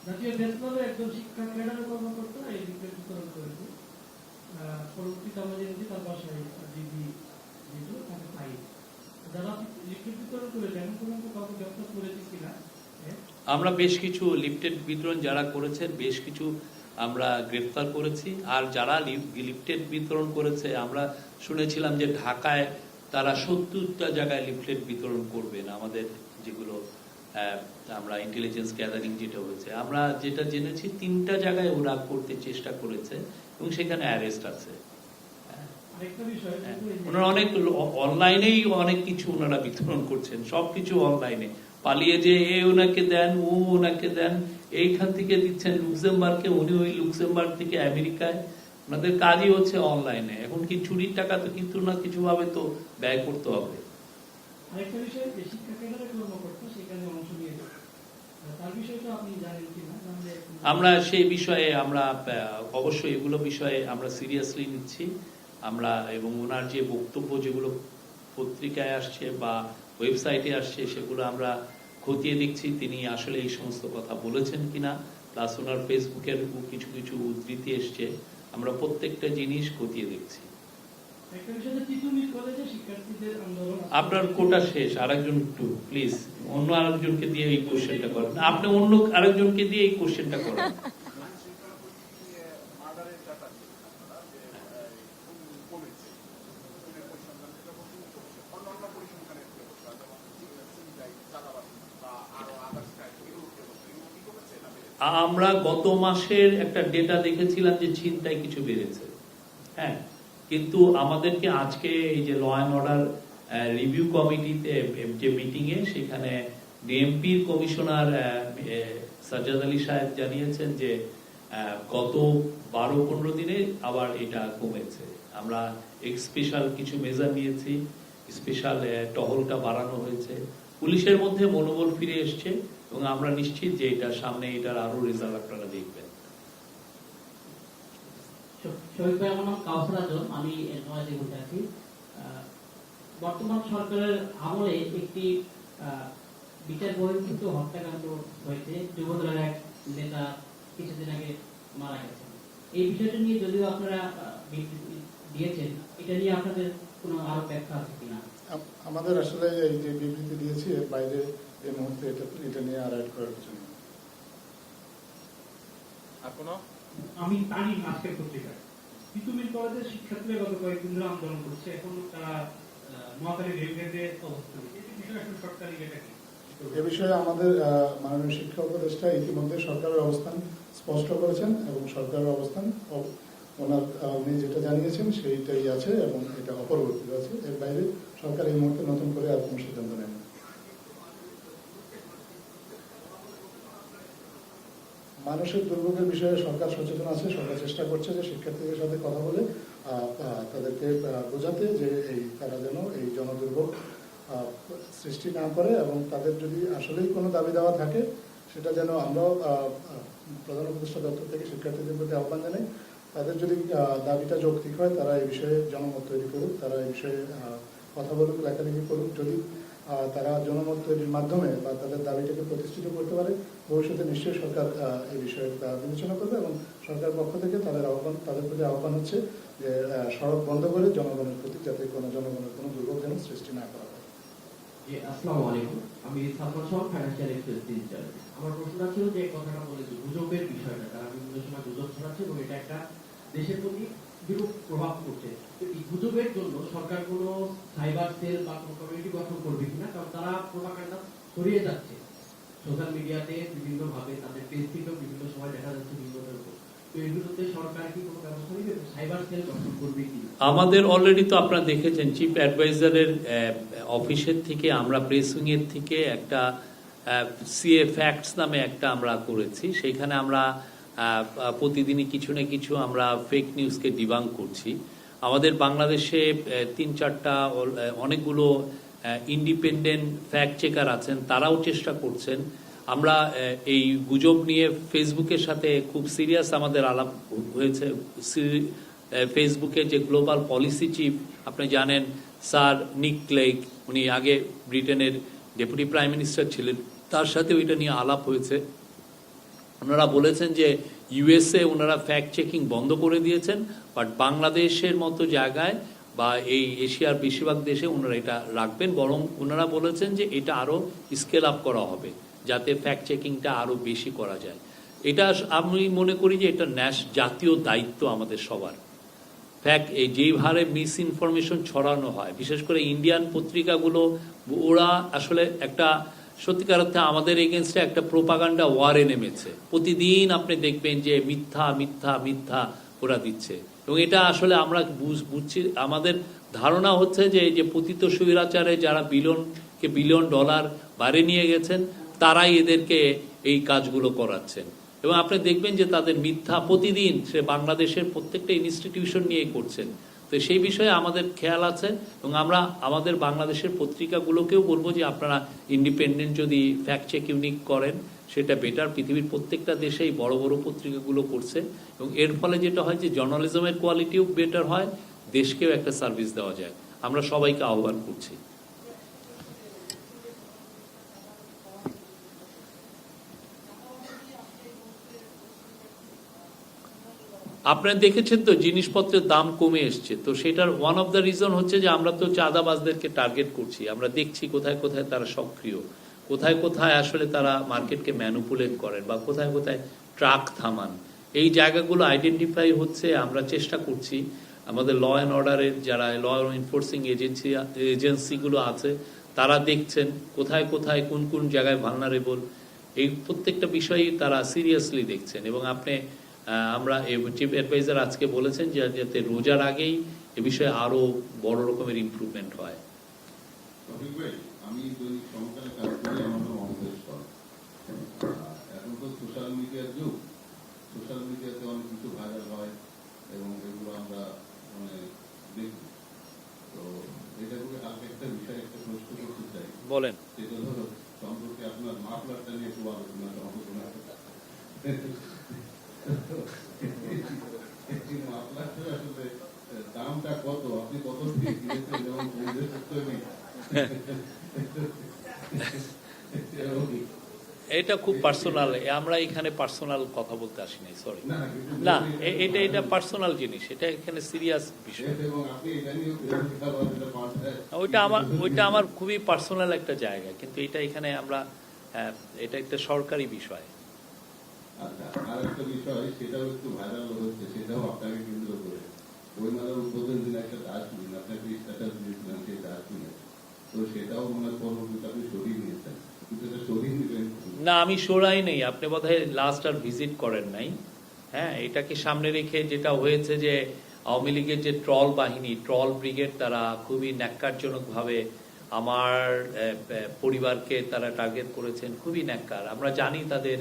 Speaker 6: জাতীয় প্রেসক্লাবে একজন শিক্ষা ক্যাডারের কর্মকর্তা এই লিফলেট বিতরণ করেছে। পরবর্তীতে আমরা জেনেছি তার বাসায় ডিবি দিয়েছিল, তাকে পাই। যারা লিফলেট বিতরণ করেছে এখন পর্যন্ত কাউকে গ্রেফতার করেছে কিনা?
Speaker 1: আমরা বেশ কিছু লিফটেড বিতরণ যারা করেছেন বেশ কিছু আমরা গ্রেফতার করেছি। আর যারা লিফটেড বিতরণ করেছে আমরা শুনেছিলাম যে ঢাকায় তারা 70টা জায়গায় লিফলেট বিতরণ করবেন। আমাদের যেগুলো আমরা ইন্টেলিজেন্স গ্যাদারিং যেটা হয়েছে, আমরা যেটা জেনেছি 3টা জায়গায় ওরা করতে চেষ্টা করেছে এবং সেখানে অ্যারেস্ট আছে। ওনারা অনেক অনলাইনেই অনেক কিছু ওনারা বিতরণ করছেন, সবকিছু অনলাইনে পালিয়ে যে এ ওনাকে দেন ও ওনাকে দেন এইখান থেকে দিচ্ছেন লুক্সেমবার্গে, উনি ওই লুক্সেমবার্গ থেকে আমেরিকায়, ওনাদের কাজই হচ্ছে অনলাইনে। এখন কি চুরির টাকা তো কিন্তু না কিছু ভাবে তো ব্যয় করতে হবে।
Speaker 6: আরেকটা বিষয়, যে শিক্ষা কেন্দ্রে কর্মকর্তা সেখানে অংশ নিয়েছে, তার বিষয়টা আপনি জানেন কিনা?
Speaker 1: আমরা সেই বিষয়ে আমরা অবশ্যই এগুলো বিষয়ে আমরা সিরিয়াসলি নিচ্ছি আমরা, এবং ওনার যে বক্তব্য যেগুলো পত্রিকায় আসছে বা ওয়েবসাইটে আসছে সেগুলো আমরা খতিয়ে দেখছি তিনি আসলে এই সমস্ত কথা বলেছেন কিনা, প্লাস ওনার ফেসবুকের কিছু কিছু উদ্ধৃতি এসছে, আমরা প্রত্যেকটা জিনিস খতিয়ে দেখছি।
Speaker 6: একটা বিষয়, তিতুমির কলেজে শিক্ষার্থীদের আন্দোলন,
Speaker 1: আপনার কোটা শেষ, আরেকজন একটু প্লিজ অন্য আরেকজনকে দিয়ে এই কোশ্চেনটা করেন, আপনি অন্য আরেকজনকে দিয়ে এই কোশ্চেনটা করেন। আমরা গত মাসের একটা ডেটা দেখেছিলাম যে ছিনতাই কিছু বেড়েছে, হ্যাঁ, কিন্তু আমাদেরকে আজকে এই যে ল অ্যান্ড অর্ডার রিভিউ কমিটিতে যে মিটিং এ সেখানে ডিএমপির কমিশনার সাজ্জাদ আলী সাহেব জানিয়েছেন যে গত 12-15 দিনে আবার এটা কমেছে। আমরা স্পেশাল কিছু মেজার নিয়েছি, স্পেশাল টহলটা বাড়ানো হয়েছে, পুলিশের মধ্যে মনোবল ফিরে এসছে এবং আমরা নিশ্চিত যে এটা সামনে এটার আরো রেজাল্ট আপনারা দেখবেন।
Speaker 7: শহীদ ভাই, আমার নাম কাউসার আজম, আমি নয়াদিঘি বলতে আছি। বর্তমান সরকারের আমলে একটি বিচার বহির্ভূত হত্যাকাণ্ড হয়েছে, যুবদলের এক নেতা কিছুদিন আগে মারা গেছেন। এই বিষয়টা নিয়ে যদিও আপনারা বিবৃতি দিয়েছেন, এটা নিয়ে আপনাদের কোনো আরো ব্যাখ্যা আছে কিনা?
Speaker 2: আমাদের আসলে এই যে বিবৃতি দিয়েছি এর বাইরে এই মুহূর্তে এটা নিয়ে আর অ্যাড করার কিছু নেই।
Speaker 6: আমি জানি আজকের পত্রিকায় তিতুমির কলেজের শিক্ষার্থীরা গত কয়েকদিন ধরে আন্দোলন করছে, এখন তারা মহাকালী রেলগেটে অবস্থান করছে, এই বিষয়ে এখন সরকারি এটা কি?
Speaker 2: এ বিষয়ে আমাদের মাননীয় শিক্ষা উপদেষ্টা ইতিমধ্যে সরকারের অবস্থান স্পষ্ট করেছেন এবং সরকারের অবস্থান উনি যেটা জানিয়েছেন সেইটাই আছে এবং এটা অপরিবর্তিত আছে। এর বাইরে সরকার এই মুহূর্তে নতুন করে আর কোনো সিদ্ধান্ত নেন। মানুষের দুর্ভোগের বিষয়ে সরকার সচেতন আছে, সরকার চেষ্টা করছে যে শিক্ষার্থীদের সাথে কথা বলে তাদেরকে বোঝাতে যে তারা যেন এই জনদুর্ভোগ সৃষ্টি না করে এবং তাদের যদি আসলেই কোনো দাবি দেওয়া থাকে সেটা যেন আমরাও প্রধান উপদেষ্টা দপ্তর থেকে শিক্ষার্থীদের প্রতি আহ্বান জানাই, তাদের যদি দাবিটা যৌক্তিক হয় তারা এই বিষয়ে জনমত তৈরি করুক, তারা এই বিষয়ে কথা বলুক, লেখালেখি করুক। যদি তারা জনমত তৈরির মাধ্যমে বা তাদের দাবিটাকে প্রতিষ্ঠিত করতে পারে, ভবিষ্যতে নিশ্চয়ই সরকার এই বিষয়ে বিবেচনা করবে এবং সরকারের পক্ষ থেকে তাদের প্রতি আহ্বান হচ্ছে যে সড়ক বন্ধ করে জনগণের প্রতি যাতে কোনো জনগণের কোনো দুর্ভোগ যেন সৃষ্টি না করা হয়।
Speaker 8: আসসালামু আলাইকুম, আমি সাফর সহ ফাইন্যান্সিয়াল এক্সপ্রেস ইনচার্জ। আমার প্রশ্নটা ছিল যে কথাটা বলে যে গুজবের বিষয়টা, তারা বিভিন্ন সময় গুজব ছড়াচ্ছে এবং এটা একটা দেশের প্রতি বিরূপ প্রভাব পড়ছে। তো এই গুজবের জন্য সরকার কোনো সাইবার সেল বা কোনো কমিউনিটি গঠন করবে কিনা? কারণ তারা প্রোপাগান্ডা ছড়িয়ে যাচ্ছে সোশ্যাল মিডিয়াতে বিভিন্ন ভাবে, তাদের পেজ থেকেও বিভিন্ন সময় দেখা যাচ্ছে বিনোদনের উপর। তো এর বিরুদ্ধে সরকার কি কোনো ব্যবস্থা নেবে? সাইবার সেল গঠন করবে কি?
Speaker 1: আমাদের অলরেডি তো আপনারা দেখেছেন চিফ অ্যাডভাইজারের অফিসের থেকে আমরা প্রেস উইং এর থেকে একটা সিএ ফ্যাক্টস নামে একটা আমরা করেছি, সেইখানে আমরা প্রতিদিনই কিছু না কিছু আমরা ফেক নিউজকে ডিবাঙ্ক করছি। আমাদের বাংলাদেশে 3-4টা অনেকগুলো ইন্ডিপেন্ডেন্ট ফ্যাক্ট চেকার আছেন, তারাও চেষ্টা করছেন। আমরা এই গুজব নিয়ে ফেসবুকের সাথে খুব সিরিয়াস আমাদের আলাপ হয়েছে। ফেসবুকে যে গ্লোবাল পলিসি চিফ আপনি জানেন স্যার নিক ক্লেগ, উনি আগে ব্রিটেনের ডেপুটি প্রাইম মিনিস্টার ছিলেন, তার সাথে ওইটা নিয়ে আলাপ হয়েছে। ওনারা বলেছেন যে ইউএসএ ওনারা ফ্যাক্ট চেকিং বন্ধ করে দিয়েছেন, বাট বাংলাদেশের মতো জায়গায় বা এই এশিয়ার বেশিরভাগ দেশে ওনারা এটা রাখবেন, বরং ওনারা বলেছেন যে এটা আরও স্কেল আপ করা হবে যাতে ফ্যাক্ট চেকিংটা আরও বেশি করা যায়। এটা আমি মনে করি যে এটা জাতীয় দায়িত্ব আমাদের সবার। ফ্যাক্ট এই যেই হারে মিস ইনফরমেশন ছড়ানো হয়, বিশেষ করে ইন্ডিয়ান পত্রিকাগুলো, ওরা আসলে একটা সত্যিকার অর্থে আমাদের এগেনস্টে একটা প্রোপাগান্ডা ওয়ারে নেমেছে। প্রতিদিন আপনি দেখবেন যে মিথ্যা মিথ্যা মিথ্যা ওরা দিচ্ছে এবং এটা আসলে আমরা বুঝছি, আমাদের ধারণা হচ্ছে যে এই যে পতিত স্বৈরাচারে যারা বিলিয়ন ডলার বাইরে নিয়ে গেছেন তারাই এদেরকে এই কাজগুলো করাচ্ছেন। এবং আপনি দেখবেন যে তাদের মিথ্যা প্রতিদিন সে বাংলাদেশের প্রত্যেকটা ইনস্টিটিউশন নিয়ে করছেন। তো সেই বিষয়ে আমাদের খেয়াল আছে এবং আমরা আমাদের বাংলাদেশের পত্রিকাগুলোকেও বলবো যে আপনারা ইন্ডিপেন্ডেন্ট যদি ফ্যাক্ট চেক ইউনিক করেন সেটা বেটার। পৃথিবীর প্রত্যেকটা দেশেই বড় বড় পত্রিকাগুলো করছে এবং এর ফলে যেটা হয় যে জার্নালিজমের কোয়ালিটিও বেটার হয়, দেশকেও একটা সার্ভিস দেওয়া যায়। আমরা সবাইকে আহ্বান করছি। আপনারা দেখেছেন তো জিনিসপত্রের দাম কমে এসছে, তো সেটার ওয়ান অফ দ্য রিজন হচ্ছে যে আমরা তো চাঁদাবাজদেরকে টার্গেট করছি। আমরা দেখছি কোথায় কোথায় তারা সক্রিয়, কোথায় কোথায় আসলে তারা মার্কেটকে ম্যানুপুলেট করেন বা কোথায় কোথায় ট্রাক থামান। এই জায়গাগুলো আইডেন্টিফাই হচ্ছে। আমরা চেষ্টা করছি আমাদের ল অ্যান্ড অর্ডারের যারা ল এনফোর্সিং এজেন্সিগুলো আছে তারা দেখছেন কোথায় কোথায় কোন কোন জায়গায় ভালনারেবল, এই প্রত্যেকটা বিষয়ই তারা সিরিয়াসলি দেখছেন। এবং আমরা চিফ অ্যাডভাইজার আজকে বলেছেন যে যাতে রোজার আগেই এ বিষয়ে আরো বড় রকমের ইমপ্রুভমেন্ট হয়।
Speaker 9: আমি দৈনিক সমকালে কাজ করি, আমার নাম অমরেশ কর। এখন তো সোশ্যাল মিডিয়ার যুগ, সোশ্যাল মিডিয়াতে অনেক কিছু ভাইরাল হয় এবং এগুলো আমরা দেখি। তো এটা খুবই হালকা একটা বিষয়, একটা প্রশ্ন করতে চাই।
Speaker 1: বলেন।
Speaker 9: সেটা হলো সম্পর্কে আপনার মাফলারটা নিয়ে একটু আলোচনা মাফলারটা আসলে দামটা কত, আপনি কত দিয়ে কিনেছেন এবং
Speaker 1: এটা খুব পার্সোনাল, আমরা এখানে পার্সোনাল কথা বলতে আসি নাই, সরি। না, এটা পার্সোনাল জিনিস, এটা এখানে সিরিয়াস বিষয়। ওইটা আমার খুবই পার্সোনাল একটা জায়গা, কিন্তু এটা এখানে আমরা এটা একটা সরকারি বিষয়।
Speaker 9: আচ্ছা, আর একটা বিষয় সেটাও একটু ভাইরাল হচ্ছে, সেটাও আপনাকে কেন্দ্র করে বইমেলার উদ্বোধন দিন একটা ডাস্টবিন আপনাকে স্ট্যাটাস দিয়েছিলাম, সেই ডাস্টবিনে তো সেটাও মনে হয় পরবর্তীতে আপনি সরিয়ে নিয়েছেন, কিন্তু এটা সরিয়ে নিলেন
Speaker 1: না? আমি সরাই নেই, আপনি বোধহয় লাস্ট আর ভিজিট করেন নাই। হ্যাঁ, এটাকে সামনে রেখে যেটা হয়েছে যে আওয়ামী লীগের যে ট্রল বাহিনী, ট্রল ব্রিগেড, তারা খুবই ন্যাক্কারজনকভাবে আমার পরিবারকে তারা টার্গেট করেছেন, খুবই ন্যাক্কার। আমরা জানি তাদের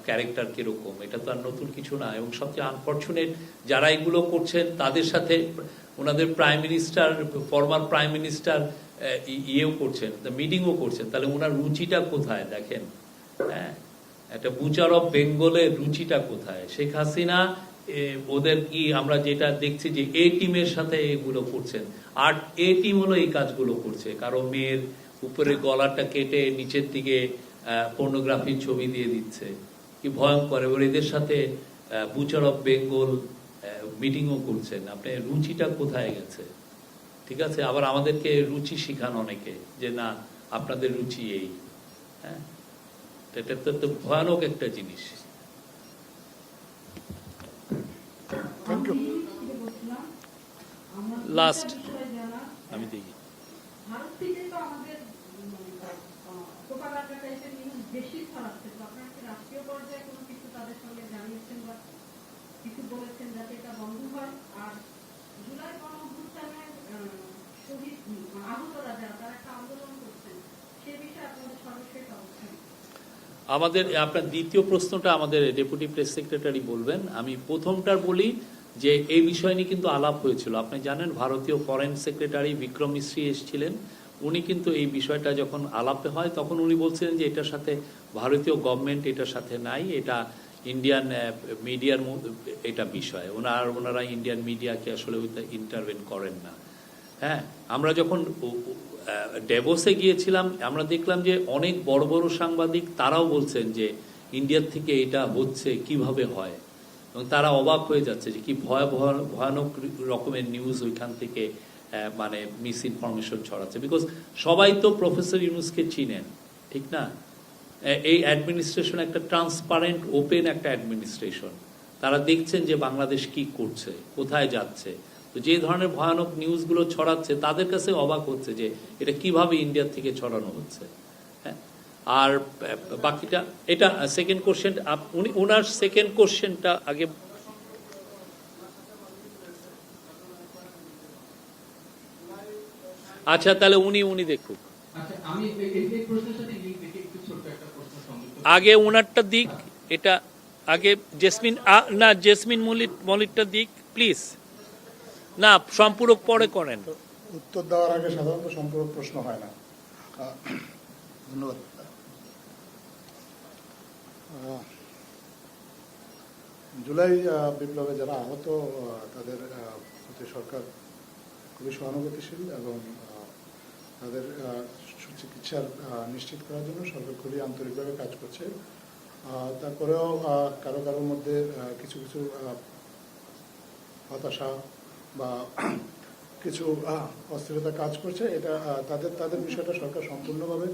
Speaker 1: ক্যারেক্টার কিরকম, এটা তো আর নতুন কিছু না। এবং সবচেয়ে আনফর্চুনেট যারা এগুলো করছেন তাদের সাথে ওনাদের prime minister, former prime minister ইয়েও করছেন, মিটিংও করছেন। তাহলে ওনার রুচিটা কোথায় দেখেন? হ্যাঁ, একটা বুচার অফ বেঙ্গলের রুচিটা কোথায়? শেখ হাসিনা ওদের কি আমরা যেটা দেখছি যে এ টিমের সাথে এগুলো করছেন, আর এ টিম হলো এই কাজগুলো করছে। কারো মেয়ের উপরে গলাটা কেটে নিচের দিকে পর্নোগ্রাফির ছবি দিয়ে দিচ্ছে, কি ভয়ঙ্কর। এবার এদের সাথে বুচার অফ বেঙ্গল মিটিংও করছেন। আপনি রুচিটা কোথায় গেছে? ঠিক আছে, আবার আমাদেরকে রুচি শিখান অনেকে যে না আপনাদের রুচি এই। হ্যাঁ, এটা তো ভয়ানক একটা জিনিস। লাস্ট আমি দেখি
Speaker 10: ভারত থেকে তো আমাদের প্রোপাগান্ডা টাইপের নিউজ বেশি ছড়াচ্ছে, তো আপনারা কি রাষ্ট্রীয় পর্যায়ে কোনো কিছু তাদের সঙ্গে জানিয়েছেন বা কিছু বলেছেন যাতে এটা বন্ধ হয়? আর জুলাই গণঅভ্যুত্থানের শহীদ আহতরা যারা তারা একটা আন্দোলন করছেন, সে বিষয়ে আপনাদের সর্বশেষ অবস্থান?
Speaker 1: আমাদের আপনার দ্বিতীয় প্রশ্নটা আমাদের ডেপুটি প্রেস সেক্রেটারি বলবেন। আমি প্রথমটার বলি যে এই বিষয় নিয়ে কিন্তু আলাপ হয়েছিল। আপনি জানেন ভারতীয় ফরেন সেক্রেটারি বিক্রম মিশ্রি এসেছিলেন, উনি কিন্তু এই বিষয়টা যখন আলাপে হয় তখন উনি বলছিলেন যে এটার সাথে ভারতীয় গভর্নমেন্ট এটার সাথে নাই, এটা ইন্ডিয়ান মিডিয়ার এটা বিষয়। ওনারা ইন্ডিয়ান মিডিয়াকে আসলে ইন্টারভেন করেন না। হ্যাঁ, আমরা যখন ডেভোসে গিয়েছিলাম আমরা দেখলাম যে অনেক বড় বড় সাংবাদিক তারাও বলছেন যে ইন্ডিয়ার থেকে এটা হচ্ছে, কিভাবে হয়, এবং তারা অবাক হয়ে যাচ্ছে যে কি ভয়ানক রকমের নিউজ ওইখান থেকে মানে মিস ইনফরমেশন ছড়াচ্ছে। বিকজ সবাই তো প্রফেসর ইউনুসকে চিনেন, ঠিক না? এই অ্যাডমিনিস্ট্রেশন একটা ট্রান্সপারেন্ট ওপেন একটা অ্যাডমিনিস্ট্রেশন। তারা দেখছেন যে বাংলাদেশ কি করছে, কোথায় যাচ্ছে। তো যে ধরনের ভয়ানক নিউজগুলো ছড়াচ্ছে তাদের কাছে অবাক হচ্ছে যে এটা কিভাবে ইন্ডিয়া থেকে ছড়ানো হচ্ছে। হ্যাঁ, আর বাকিটা এটা সেকেন্ড কোশ্চেন, উনি ওনার সেকেন্ড কোশ্চেনটা আগে। আচ্ছা, তাহলে উনি দেখুক।
Speaker 8: আচ্ছা, আমি এই প্রশ্নের সাথে লিংক রেখে একটু ছোট্ট একটা প্রশ্ন সংযুক্ত
Speaker 1: আগে ওনারটা দিক, এটা আগে জেসমিন না জেসমিন মলিকটা দিক প্লিজ। না, সম্পূরক পরে করেন।
Speaker 2: উত্তর দেওয়ার আগে সাধারণত সম্পূরক প্রশ্ন হয় না। ধন্যবাদ। জুলাই বিপ্লবে যারা আহত তাদের প্রতি সরকার খুবই সহানুভূতিশীল এবং তাদের চিকিৎসার নিশ্চিত করার জন্য সরকার খুবই আন্তরিকভাবে কাজ করছে। তারপরেও কারো কারোর মধ্যে কিছু কিছু হতাশা বা কিছু অস্থিরতা কাজ করছে। এটা তাদের বিষয়টা সরকার সম্পূর্ণভাবে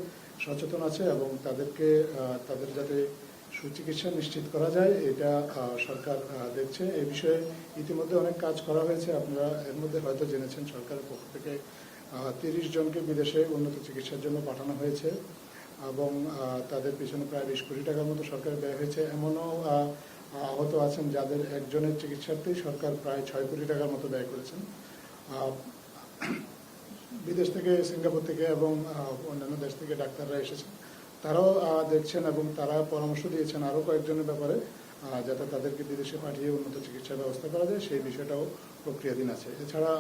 Speaker 2: সচেতন আছে এবং তাদেরকে তাদের যাতে সুচিকিৎসা নিশ্চিত করা যায় এটা সরকার দেখছে। এই বিষয়ে ইতিমধ্যে অনেক কাজ করা হয়েছে। আপনারা এর মধ্যে হয়তো জেনেছেন সরকারের পক্ষ থেকে 30 জনকে বিদেশে উন্নত চিকিৎসার জন্য পাঠানো হয়েছে এবং তাদের পিছনে প্রায় 20 কোটি টাকার মতো সরকার ব্যয় হয়েছে। এমনও আহত আছেন যাদের একজনের চিকিৎসাতেই সরকার প্রায় 6 কোটি টাকার মতো ব্যয় করেছেন। বিদেশ থেকে, সিঙ্গাপুর থেকে এবং অন্যান্য দেশ থেকে ডাক্তাররা এসেছেন, তারাও দেখছেন এবং তারা পরামর্শ দিয়েছেন আরও কয়েকজনের ব্যাপারে যাতে তাদেরকে বিদেশে পাঠিয়ে উন্নত চিকিৎসার ব্যবস্থা করা যায়, সেই বিষয়টাও প্রক্রিয়াধীন আছে। এছাড়া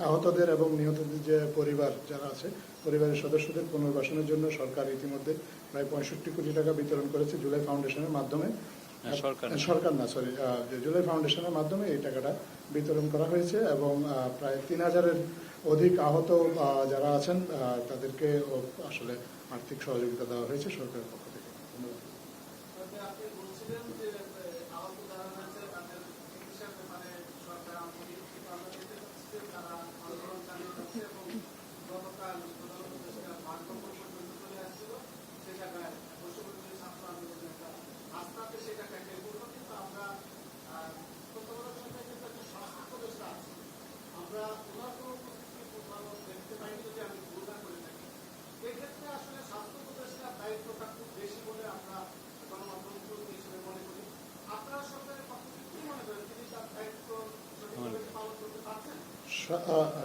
Speaker 2: আহতদের এবং নিহতদের যে পরিবার যারা আছে, পরিবারের সদস্যদের পুনর্বাসনের জন্য সরকার ইতিমধ্যে প্রায় 65 কোটি টাকা বিতরণ করেছে জুলাই ফাউন্ডেশনের মাধ্যমে। জুলাই ফাউন্ডেশনের মাধ্যমে এই টাকাটা বিতরণ করা হয়েছে এবং প্রায় 3000-এর অধিক আহত যারা আছেন তাদেরকে আসলে আর্থিক সহযোগিতা দেওয়া হয়েছে সরকারের পক্ষ থেকে।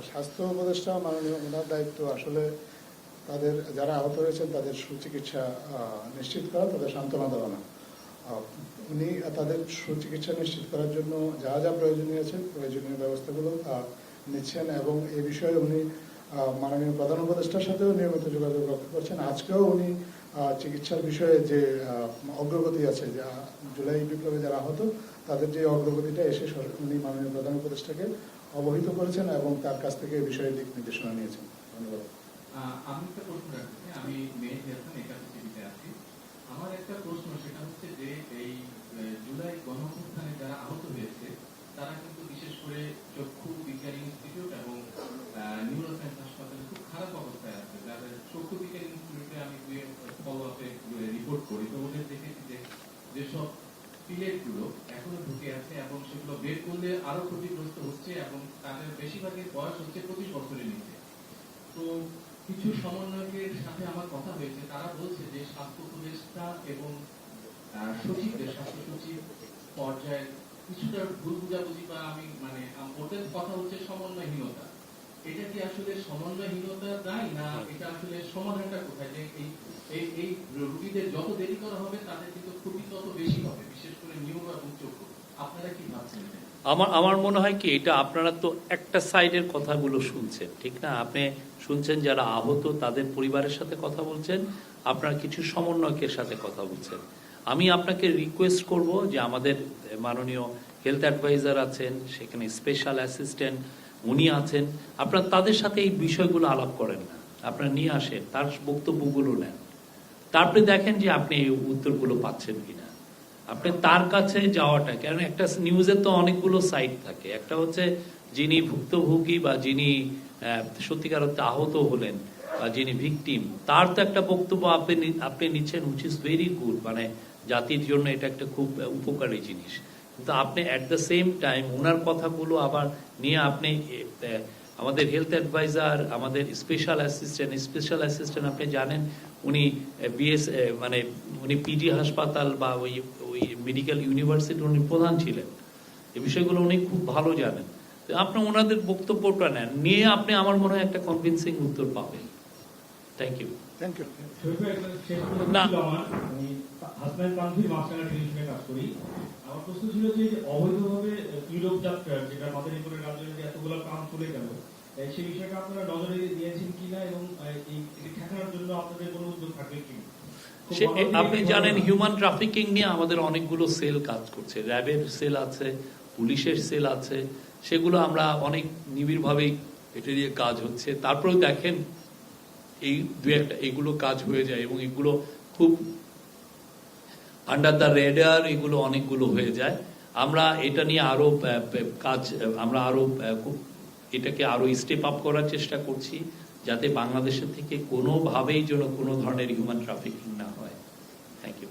Speaker 2: স্বাস্থ্য উপদেষ্টা মাননীয় ওনার দায়িত্ব আসলে তাদের যারা আহত হয়েছেন তাদের সুচিকিৎসা নিশ্চিত করা, তাদের সান্ত্বনা দেওয়া না। উনি তাদের সুচিকিৎসা নিশ্চিত করার জন্য যা যা প্রয়োজনীয় আছে প্রয়োজনীয় ব্যবস্থাগুলো নিচ্ছেন এবং এ বিষয়ে উনি মাননীয় প্রধান উপদেষ্টার সাথেও নিয়মিত যোগাযোগ রক্ষা করছেন। আজকেও উনি চিকিৎসার বিষয়ে যে অগ্রগতি আছে, যা জুলাই বিপ্লবে যারা আহত তাদের যে অগ্রগতিটা এসে উনি মাননীয় প্রধান উপদেষ্টাকে অবহিত করেছেন এবং তার কাছ থেকে এই বিষয়ে দিক নির্দেশনা নিয়েছেন। ধন্যবাদ।
Speaker 11: আমি একটা প্রশ্ন রাখছি, আমি মেহেদী হাসান একাডেমিতে আছি। আমার একটা প্রশ্ন, সেটা হচ্ছে যে এই জুলাই গণঅভ্যুত্থানে যারা আহত হয়েছে তারা কিন্তু বিশেষ করে চক্ষু বিজ্ঞান ইনস্টিটিউট এবং নিউরোসায়েন্স হাসপাতালে খুব খারাপ অবস্থায় আছে। যাদের চক্ষু বিজ্ঞান ইনস্টিটিউটে আমি ফলো আপে রিপোর্ট করি, তো ওদের দেখেছি যে যেসব প্লেটগুলো এখনো ঢুকে আছে এবং সেগুলো বের করলে আরো ক্ষতিগ্রস্ত হচ্ছে এবং তাদের বেশিরভাগের বয়স হচ্ছে 25 বছরের নিচে। তো কিছু সমন্বয়কের সাথে আমার কথা হয়েছে, তারা বলছে যে স্বাস্থ্য উপদেষ্টা এবং সচিবদের, স্বাস্থ্য সচিব পর্যায়ে কিছুটা ভুল বুঝাবুঝি বা ওদের কথা হচ্ছে সমন্বয়হীনতা। এটা কি আসলে সমন্বয়হীনতা দায় না এটা আসলে সমাধানটা কোথায়? যে এই রোগীদের যত দেরি করা হবে তাদের কিন্তু ক্ষতি তত বেশি হবে, বিশেষ করে নিউরো এবং চক্ষু। আপনারা কি ভাবছেন?
Speaker 1: আমার মনে হয় কি, এটা আপনারা তো একটা সাইডের কথাগুলো শুনছেন, ঠিক না? আপনি শুনছেন যারা আহত তাদের পরিবারের সাথে কথা বলছেন, আপনারা কিছু সমন্বয়কের সাথে কথা বলছেন। আমি আপনাকে রিকোয়েস্ট করব যে আমাদের মাননীয় হেলথ অ্যাডভাইজার আছেন, সেখানে স্পেশাল অ্যাসিস্ট্যান্ট উনি আছেন, আপনারা তাদের সাথে এই বিষয়গুলো আলাপ করেন না, আপনারা নিয়ে আসেন, তার বক্তব্যগুলো নেন, তারপরে দেখেন যে আপনি এই উত্তরগুলো পাচ্ছেন কিনা। আপনি তার কাছে যাওয়াটা, কারণ একটা নিউজের তো অনেকগুলো সাইড থাকে। একটা হচ্ছে যিনি ভুক্তভোগী বা যিনি সত্যিকার অর্থে আহত হলেন বা যিনি ভিকটিম, তার তো একটা বক্তব্য আপনি নিচ্ছেন, হুইচ ইজ ভেরি গুড, জাতির জন্য এটা একটা খুব উপকারী জিনিস। কিন্তু আপনি অ্যাট দ্য সেম টাইম ওনার কথাগুলো আবার নিয়ে আপনি আমাদের হেলথ অ্যাডভাইজার, আমাদের স্পেশাল অ্যাসিস্ট্যান্ট আপনি জানেন উনি উনি পিজি হাসপাতাল বা ওই মেডিকেল ইউনিভার্সিটির উনি প্রধান ছিলেন, এই বিষয়গুলো উনি খুব ভালো জানেন। আপনি ওনাদের বক্তব্যটা নেন, নিয়ে আপনি আমার মনে হয় একটা কনভিন্সিং উত্তর পাবেন। Thank you.
Speaker 2: Thank you.
Speaker 1: না।
Speaker 12: আমি হাসব্যান্ড কান্ট্রি মাঝখানে টেলিভিশনে কাজ করি। আমার প্রশ্ন ছিল যে অবৈধভাবে ইউরোপ যাত্রা, যেটা মাদারী করে রাজ্যে এতগুলো কাম চলে গেল, সেই বিষয়টা আপনারা নজরে দিয়েছেন কিনা এবং এই ঠেকানোর জন্য আপনাদের কোনো উদ্যোগ থাকবে কি?
Speaker 1: আপনি জানেন হিউম্যান ট্রাফিকিং নিয়ে আমাদের অনেকগুলো সেল কাজ করছে, র্যাবের সেল আছে, পুলিশের সেল আছে, সেগুলো আমরা অনেক নিবিড়ভাবেই এটা নিয়ে কাজ হচ্ছে। তারপরেও দেখেন এই দু একটা এগুলো কাজ হয়ে যায় এবং এগুলো খুব আন্ডার দ্য রেডার, এগুলো অনেকগুলো হয়ে যায়। আমরা এটা নিয়ে আরো কাজ, আমরা আরো এটাকে আরো স্টেপ আপ করার চেষ্টা করছি, যাতে বাংলাদেশের থেকে কোনোভাবেই যেন কোনো ধরনের হিউম্যান ট্রাফিকিং না হয়। Thank you.